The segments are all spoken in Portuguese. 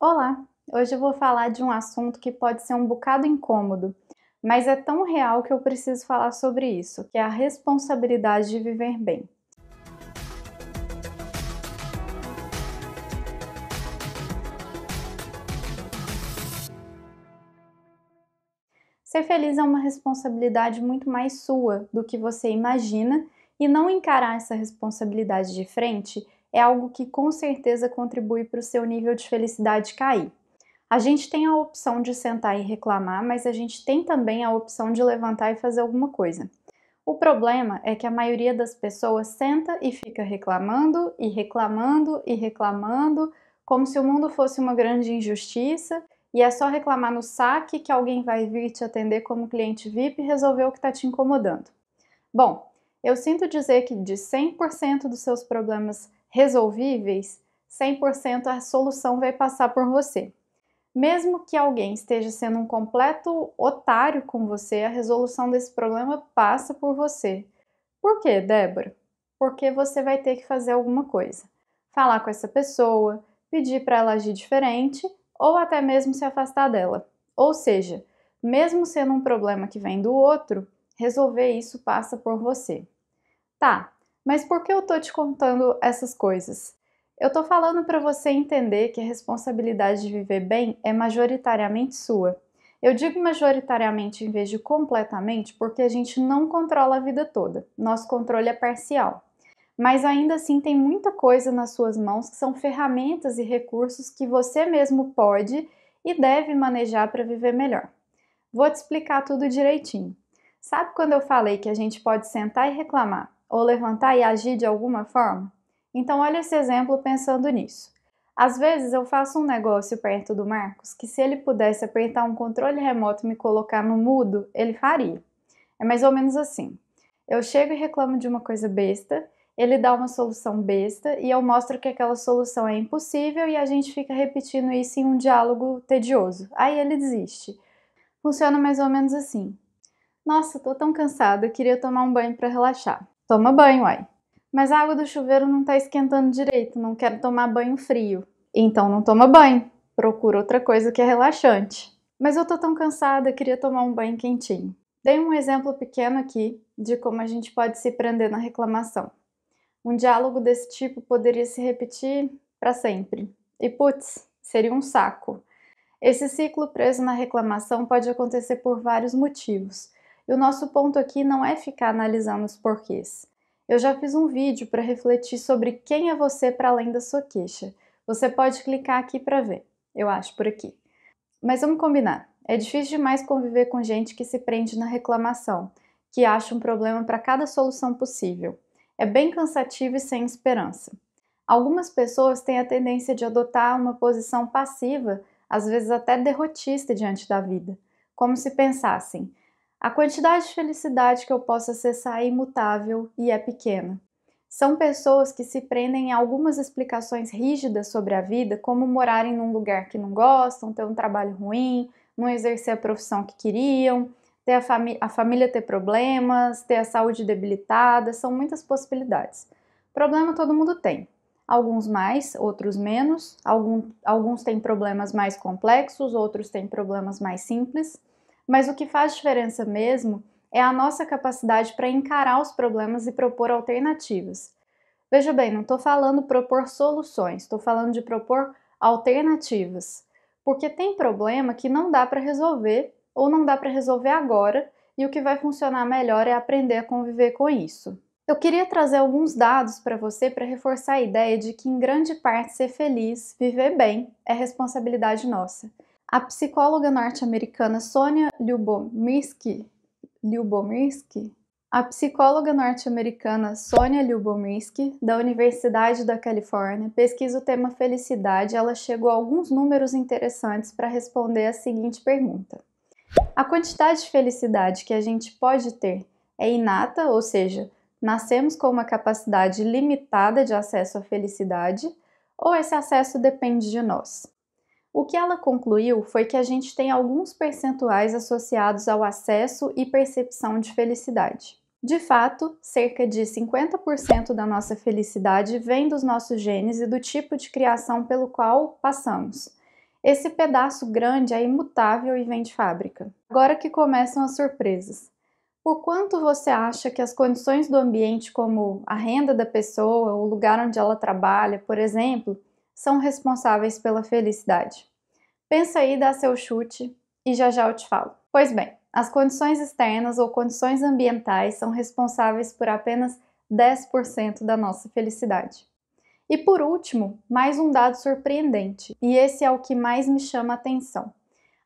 Olá! Hoje eu vou falar de um assunto que pode ser um bocado incômodo, mas é tão real que eu preciso falar sobre isso, que é a responsabilidade de viver bem. Ser feliz é uma responsabilidade muito mais sua do que você imagina, e não encarar essa responsabilidade de frente é algo que com certeza contribui para o seu nível de felicidade cair. A gente tem a opção de sentar e reclamar, mas a gente tem também a opção de levantar e fazer alguma coisa. O problema é que a maioria das pessoas senta e fica reclamando e reclamando e reclamando, como se o mundo fosse uma grande injustiça, e é só reclamar no saque que alguém vai vir te atender como cliente VIP e resolver o que está te incomodando. Bom, eu sinto dizer que de 100% dos seus problemas resolvíveis, 100% a solução vai passar por você. Mesmo que alguém esteja sendo um completo otário com você, a resolução desse problema passa por você. Por quê, Débora? Porque você vai ter que fazer alguma coisa. Falar com essa pessoa, pedir para ela agir diferente ou até mesmo se afastar dela. Ou seja, mesmo sendo um problema que vem do outro, resolver isso passa por você. Tá, mas por que eu tô te contando essas coisas? Eu tô falando para você entender que a responsabilidade de viver bem é majoritariamente sua. Eu digo majoritariamente em vez de completamente porque a gente não controla a vida toda. Nosso controle é parcial. Mas ainda assim tem muita coisa nas suas mãos que são ferramentas e recursos que você mesmo pode e deve manejar para viver melhor. Vou te explicar tudo direitinho. Sabe quando eu falei que a gente pode sentar e reclamar, ou levantar e agir de alguma forma? Então, olha esse exemplo pensando nisso. Às vezes eu faço um negócio perto do Marcos que, se ele pudesse apertar um controle remoto e me colocar no mudo, ele faria. É mais ou menos assim. Eu chego e reclamo de uma coisa besta, ele dá uma solução besta e eu mostro que aquela solução é impossível e a gente fica repetindo isso em um diálogo tedioso. Aí ele desiste. Funciona mais ou menos assim. Nossa, tô tão cansada, queria tomar um banho para relaxar. Toma banho, uai. Mas a água do chuveiro não tá esquentando direito, não quero tomar banho frio. Então não toma banho, procura outra coisa que é relaxante. Mas eu tô tão cansada, queria tomar um banho quentinho. Dei um exemplo pequeno aqui de como a gente pode se prender na reclamação. Um diálogo desse tipo poderia se repetir para sempre. E putz, seria um saco. Esse ciclo preso na reclamação pode acontecer por vários motivos, e o nosso ponto aqui não é ficar analisando os porquês. Eu já fiz um vídeo para refletir sobre quem é você para além da sua queixa. Você pode clicar aqui para ver, eu acho por aqui. Mas vamos combinar, é difícil demais conviver com gente que se prende na reclamação, que acha um problema para cada solução possível. É bem cansativo e sem esperança. Algumas pessoas têm a tendência de adotar uma posição passiva, às vezes até derrotista diante da vida, como se pensassem: a quantidade de felicidade que eu posso acessar é imutável e é pequena. São pessoas que se prendem em algumas explicações rígidas sobre a vida, como morarem num lugar que não gostam, ter um trabalho ruim, não exercer a profissão que queriam, ter a família ter problemas, ter a saúde debilitada, são muitas possibilidades. Problema todo mundo tem. Alguns mais, outros menos, alguns têm problemas mais complexos, outros têm problemas mais simples, mas o que faz diferença mesmo é a nossa capacidade para encarar os problemas e propor alternativas. Veja bem, não estou falando propor soluções, estou falando de propor alternativas, porque tem problema que não dá para resolver ou não dá para resolver agora, e o que vai funcionar melhor é aprender a conviver com isso. Eu queria trazer alguns dados para você para reforçar a ideia de que, em grande parte, ser feliz, viver bem, é responsabilidade nossa. A psicóloga norte-americana Sonia Lyubomirsky, da Universidade da Califórnia, pesquisa o tema felicidade e ela chegou a alguns números interessantes para responder a seguinte pergunta: a quantidade de felicidade que a gente pode ter é inata, ou seja, nascemos com uma capacidade limitada de acesso à felicidade, ou esse acesso depende de nós? O que ela concluiu foi que a gente tem alguns percentuais associados ao acesso e percepção de felicidade. De fato, cerca de 50% da nossa felicidade vem dos nossos genes e do tipo de criação pelo qual passamos. Esse pedaço grande é imutável e vem de fábrica. Agora que começam as surpresas. Por quanto você acha que as condições do ambiente, como a renda da pessoa, o lugar onde ela trabalha, por exemplo, são responsáveis pela felicidade? Pensa aí, dá seu chute e já já eu te falo. Pois bem, as condições externas ou condições ambientais são responsáveis por apenas 10% da nossa felicidade. E por último, mais um dado surpreendente, e esse é o que mais me chama a atenção.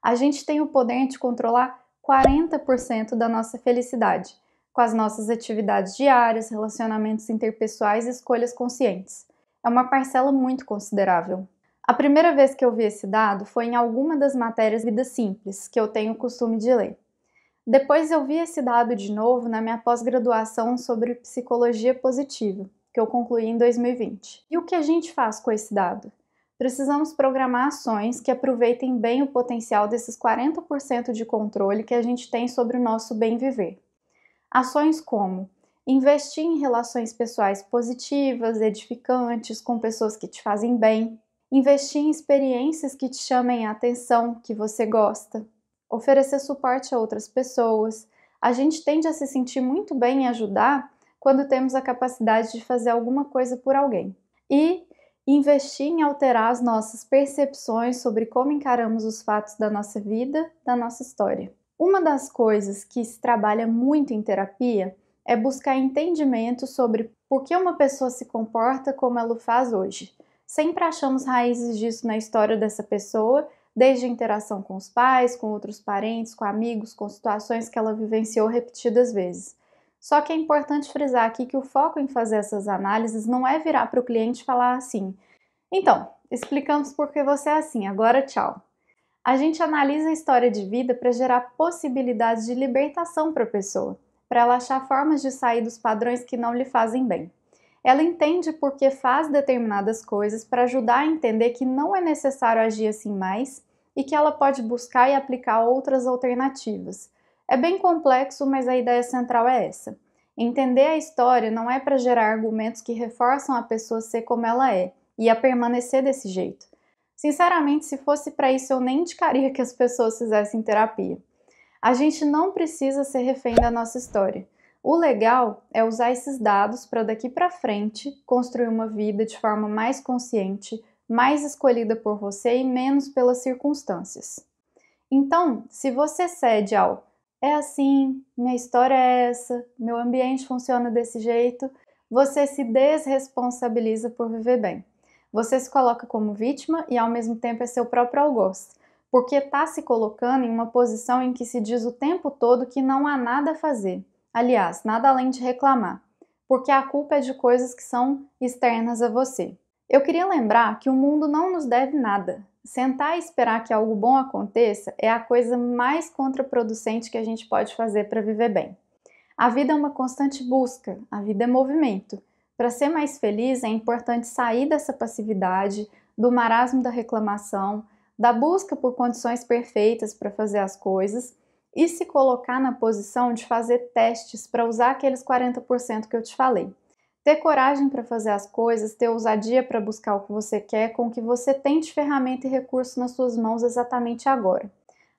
A gente tem o poder de controlar 40% da nossa felicidade, com as nossas atividades diárias, relacionamentos interpessoais e escolhas conscientes. É uma parcela muito considerável. A primeira vez que eu vi esse dado foi em alguma das matérias Vida Simples, que eu tenho o costume de ler. Depois eu vi esse dado de novo na minha pós-graduação sobre psicologia positiva, que eu concluí em 2020. E o que a gente faz com esse dado? Precisamos programar ações que aproveitem bem o potencial desses 40% de controle que a gente tem sobre o nosso bem viver. Ações como investir em relações pessoais positivas, edificantes, com pessoas que te fazem bem, investir em experiências que te chamem a atenção, que você gosta, oferecer suporte a outras pessoas. A gente tende a se sentir muito bem em ajudar quando temos a capacidade de fazer alguma coisa por alguém. E investir em alterar as nossas percepções sobre como encaramos os fatos da nossa vida, da nossa história. Uma das coisas que se trabalha muito em terapia é buscar entendimento sobre por que uma pessoa se comporta como ela o faz hoje. Sempre achamos raízes disso na história dessa pessoa, desde a interação com os pais, com outros parentes, com amigos, com situações que ela vivenciou repetidas vezes. Só que é importante frisar aqui que o foco em fazer essas análises não é virar para o cliente e falar assim: então, explicamos por que você é assim, agora tchau. A gente analisa a história de vida para gerar possibilidades de libertação para a pessoa, para ela achar formas de sair dos padrões que não lhe fazem bem. Ela entende por que faz determinadas coisas para ajudar a entender que não é necessário agir assim mais e que ela pode buscar e aplicar outras alternativas. É bem complexo, mas a ideia central é essa. Entender a história não é para gerar argumentos que reforçam a pessoa ser como ela é e a permanecer desse jeito. Sinceramente, se fosse para isso, eu nem indicaria que as pessoas fizessem terapia. A gente não precisa ser refém da nossa história. O legal é usar esses dados para daqui para frente construir uma vida de forma mais consciente, mais escolhida por você e menos pelas circunstâncias. Então, se você cede ao é assim, minha história é essa, meu ambiente funciona desse jeito, você se desresponsabiliza por viver bem. Você se coloca como vítima e ao mesmo tempo é seu próprio algoz, porque está se colocando em uma posição em que se diz o tempo todo que não há nada a fazer. Aliás, nada além de reclamar, porque a culpa é de coisas que são externas a você. Eu queria lembrar que o mundo não nos deve nada. Sentar e esperar que algo bom aconteça é a coisa mais contraproducente que a gente pode fazer para viver bem. A vida é uma constante busca, a vida é movimento. Para ser mais feliz é importante sair dessa passividade, do marasmo da reclamação, da busca por condições perfeitas para fazer as coisas e se colocar na posição de fazer testes para usar aqueles 40% que eu te falei. Ter coragem para fazer as coisas, ter ousadia para buscar o que você quer com o que você tem de ferramenta e recurso nas suas mãos exatamente agora.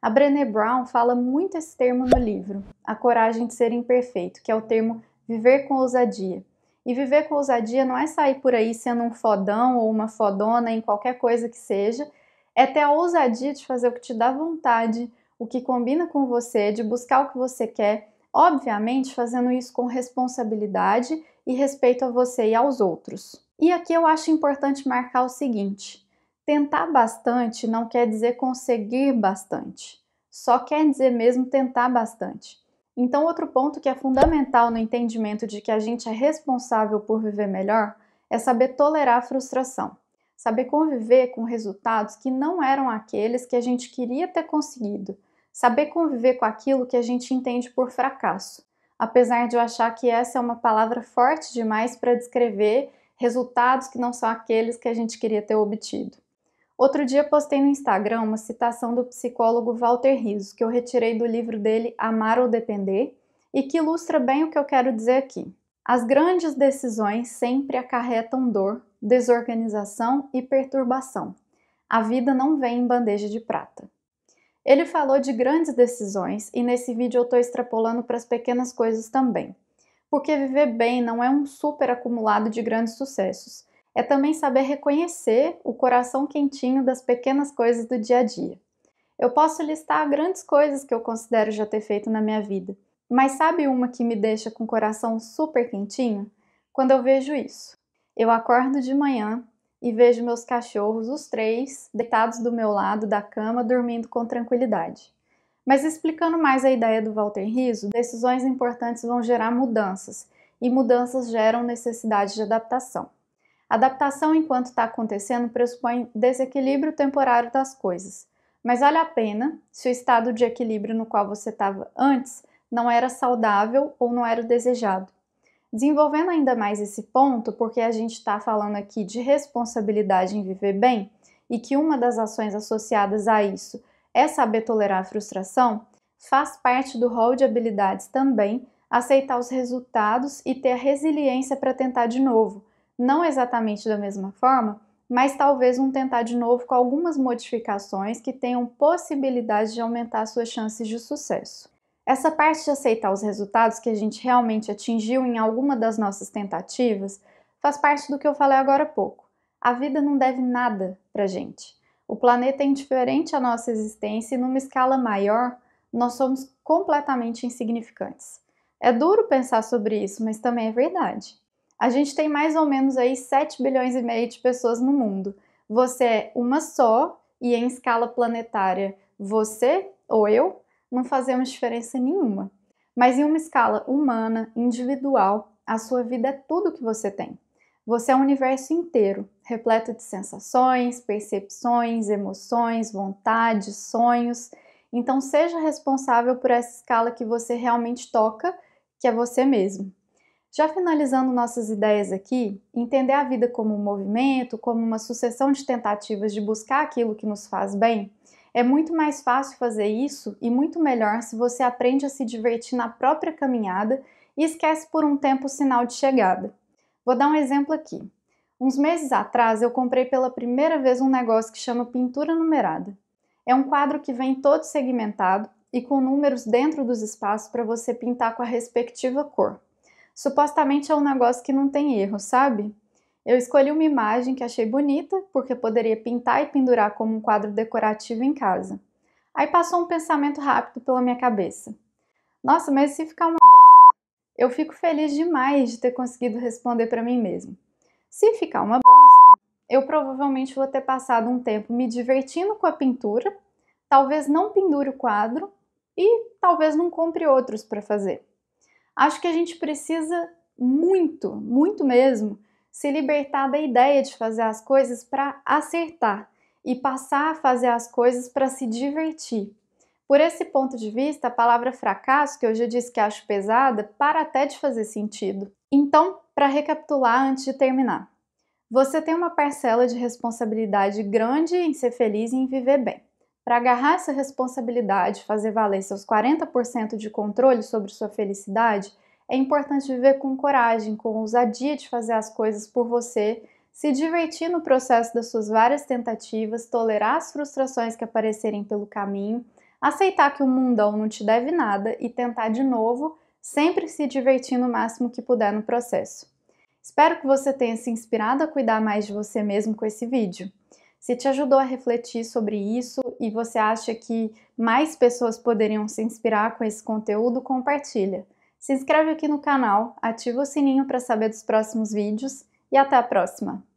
A Brené Brown fala muito esse termo no livro, A Coragem de Ser Imperfeito, que é o termo viver com ousadia. E viver com ousadia não é sair por aí sendo um fodão ou uma fodona em qualquer coisa que seja, é ter a ousadia de fazer o que te dá vontade, o que combina com você, de buscar o que você quer, obviamente fazendo isso com responsabilidade e respeito a você e aos outros. E aqui eu acho importante marcar o seguinte: tentar bastante não quer dizer conseguir bastante, só quer dizer mesmo tentar bastante. Então, outro ponto que é fundamental no entendimento de que a gente é responsável por viver melhor é saber tolerar a frustração, saber conviver com resultados que não eram aqueles que a gente queria ter conseguido, saber conviver com aquilo que a gente entende por fracasso, apesar de eu achar que essa é uma palavra forte demais para descrever resultados que não são aqueles que a gente queria ter obtido. Outro dia postei no Instagram uma citação do psicólogo Walter Rizzo, que eu retirei do livro dele Amar ou Depender, e que ilustra bem o que eu quero dizer aqui. As grandes decisões sempre acarretam dor, desorganização e perturbação. A vida não vem em bandeja de prata. Ele falou de grandes decisões e nesse vídeo eu estou extrapolando para as pequenas coisas também. Porque viver bem não é um super acumulado de grandes sucessos. É também saber reconhecer o coração quentinho das pequenas coisas do dia a dia. Eu posso listar grandes coisas que eu considero já ter feito na minha vida, mas sabe uma que me deixa com o coração super quentinho? Quando eu vejo isso. Eu acordo de manhã e vejo meus cachorros, os três, deitados do meu lado da cama, dormindo com tranquilidade. Mas explicando mais a ideia do Walter Rizzo, decisões importantes vão gerar mudanças, e mudanças geram necessidade de adaptação. Adaptação, enquanto está acontecendo, pressupõe desequilíbrio temporário das coisas. Mas vale a pena se o estado de equilíbrio no qual você estava antes não era saudável ou não era desejado. Desenvolvendo ainda mais esse ponto, porque a gente está falando aqui de responsabilidade em viver bem, e que uma das ações associadas a isso é saber tolerar a frustração, faz parte do rol de habilidades também aceitar os resultados e ter a resiliência para tentar de novo. Não exatamente da mesma forma, mas talvez tentar de novo com algumas modificações que tenham possibilidade de aumentar suas chances de sucesso. Essa parte de aceitar os resultados que a gente realmente atingiu em alguma das nossas tentativas faz parte do que eu falei agora há pouco. A vida não deve nada pra gente. O planeta é indiferente à nossa existência e numa escala maior, nós somos completamente insignificantes. É duro pensar sobre isso, mas também é verdade. A gente tem mais ou menos aí 7 bilhões e meio de pessoas no mundo. Você é uma só e em escala planetária, você ou eu não fazemos diferença nenhuma. Mas em uma escala humana, individual, a sua vida é tudo que você tem. Você é um universo inteiro, repleto de sensações, percepções, emoções, vontades, sonhos. Então seja responsável por essa escala que você realmente toca, que é você mesmo. Já finalizando nossas ideias aqui, entender a vida como um movimento, como uma sucessão de tentativas de buscar aquilo que nos faz bem, é muito mais fácil fazer isso e muito melhor se você aprende a se divertir na própria caminhada e esquece por um tempo o sinal de chegada. Vou dar um exemplo aqui. Uns meses atrás eu comprei pela primeira vez um negócio que chama pintura numerada. É um quadro que vem todo segmentado e com números dentro dos espaços para você pintar com a respectiva cor. Supostamente é um negócio que não tem erro, sabe? Eu escolhi uma imagem que achei bonita, porque poderia pintar e pendurar como um quadro decorativo em casa. Aí passou um pensamento rápido pela minha cabeça. Nossa, mas se ficar uma bosta? Eu fico feliz demais de ter conseguido responder para mim mesmo. Se ficar uma bosta, eu provavelmente vou ter passado um tempo me divertindo com a pintura, talvez não pendure o quadro e talvez não compre outros para fazer. Acho que a gente precisa muito, muito mesmo, se libertar da ideia de fazer as coisas para acertar e passar a fazer as coisas para se divertir. Por esse ponto de vista, a palavra fracasso, que eu já disse que acho pesada, para até de fazer sentido. Então, para recapitular antes de terminar, você tem uma parcela de responsabilidade grande em ser feliz e em viver bem. Para agarrar essa responsabilidade, fazer valer seus 40% de controle sobre sua felicidade, é importante viver com coragem, com ousadia de fazer as coisas por você, se divertir no processo das suas várias tentativas, tolerar as frustrações que aparecerem pelo caminho, aceitar que o mundão não te deve nada e tentar de novo, sempre se divertindo o máximo que puder no processo. Espero que você tenha se inspirado a cuidar mais de você mesmo com esse vídeo. Se te ajudou a refletir sobre isso e você acha que mais pessoas poderiam se inspirar com esse conteúdo, compartilha. Se inscreve aqui no canal, ativa o sininho para saber dos próximos vídeos e até a próxima!